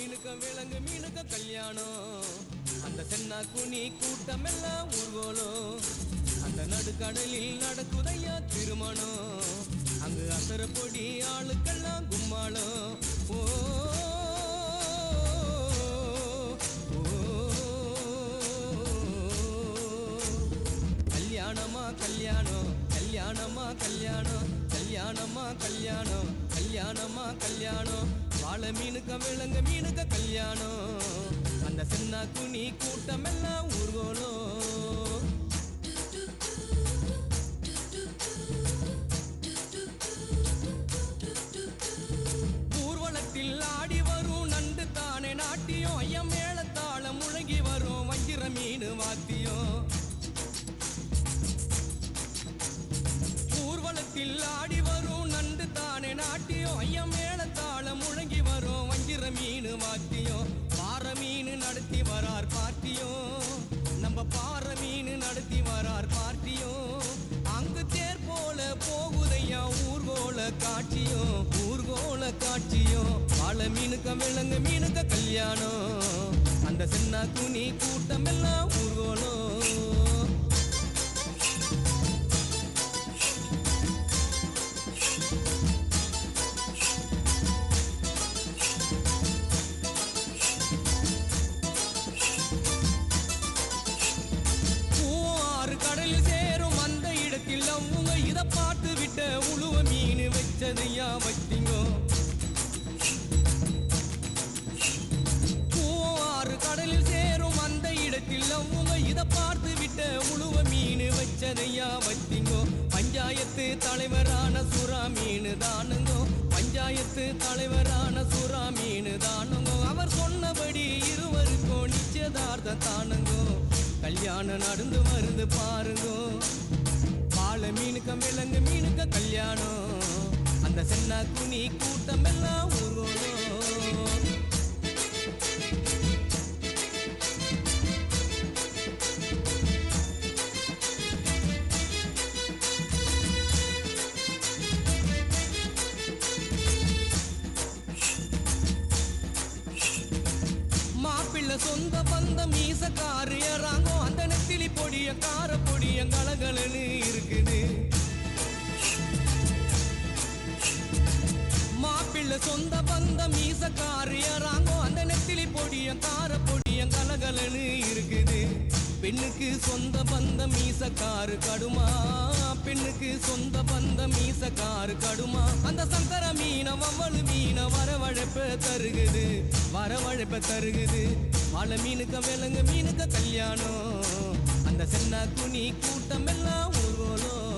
மீனுக்க விலங்கு மீனுக்க கல்யாணம் அந்த சென்னா குனி கூட்டம் எல்லாம் ஊர்வலம் அந்த நடுக்கடலில் நடக்குதையா திருமணம் அங்கு அசர பொடி ஆளுக்கெல்லாம் கும்மாளம் ஓ கல்யாணமா கல்யாணம் கல்யாணமா கல்யாணம் கல்யாணமா கல்யாணம் கல்யாணமா கல்யாணம் வாழை மீனுக்க விலங்கு மீனுக்க கல்யாணம் அந்த சென்னா குனி கூட்டம் எல்லாம் ஊர்வலம் ஊர்வலத்தில் ஆடி வரும் நண்டு தானே நாட்டியம் ஐயம் மேளத்தாளம் முழங்கி வரும் வஞ்சிர மீன் வாத்தியம் ஊர்வலத்தில் ஆடி வரும் நண்டு தானே நாட்டியம் ஐயம் மேளத்தாளம் முழங்கி வரும் வஞ்சிர மீன் வாத்தியம் பாறை மீன் நடத்தி வரார் பார்ட்டியும் நம்ம பாறை மீன் நடத்தி வரார் பார்ட்டியும் அங்கு தேர் போல போகுதையா ஊர்கோல காட்சியும் வாழை மீனுக்க விலங்கு மீனுக்க கல்யாணம் அந்த சென்னா குனி கூட்டம் எல்லாம் ஊர்கோலம் கடலில் சேரும் அந்த இடத்தில் அவங்க இதை பார்த்து விட்ட உழுவ மீன் வச்சதையா வச்சிங்கோ பூவாறு கடலில் சேரும் அந்த இடத்தில் அவங்க இதை பார்த்து விட்ட உழுவ மீன் வச்சதையா வச்சிங்கோ பஞ்சாயத்து தலைவரான சுறா மீன் தானுங்கோ பஞ்சாயத்து தலைவரான சுறா மீன் தானுங்கோ அவர் சொன்னபடி இருவருக்கும் நிச்சயதார்த்தம் தானுங்கோ கல்யாணம் நடந்து வருது பாருங்கோ வாழை மீனுக்க விலங்கு மீனுக்க கல்யாணம் அந்த சென்னா குனி கூட்டம் எல்லாம் ஊர்வலம் மாப்பிள்ள சொந்த பந்தம் மீசக்காரு ஏறாங்கோ அந்த நெத்திலி பொடிய கார பொடிய கலகலன்னு இருக்குது மாப்பிள்ள சொந்த பந்தம் மீசக்காரு ஏறாங்கோ அந்த நெத்திலி பொடிய கார பொடிய கலகலன்னு இருக்குது பெண்ணுக்கு சொந்த பந்தம் மீசக்காரு கடுமா பெண்ணுக்கு சொந்த பந்தம் மீசக்காரு கடுமா அந்த சங்கர மீன வவ்வளு மீன வரவழைப்ப தருகுது வாழை மீனுக்க விலங்கு மீனுக்க கல்யாணம் அந்த சென்னா குனி கூட்டம் எல்லாம் ஊர்வலம்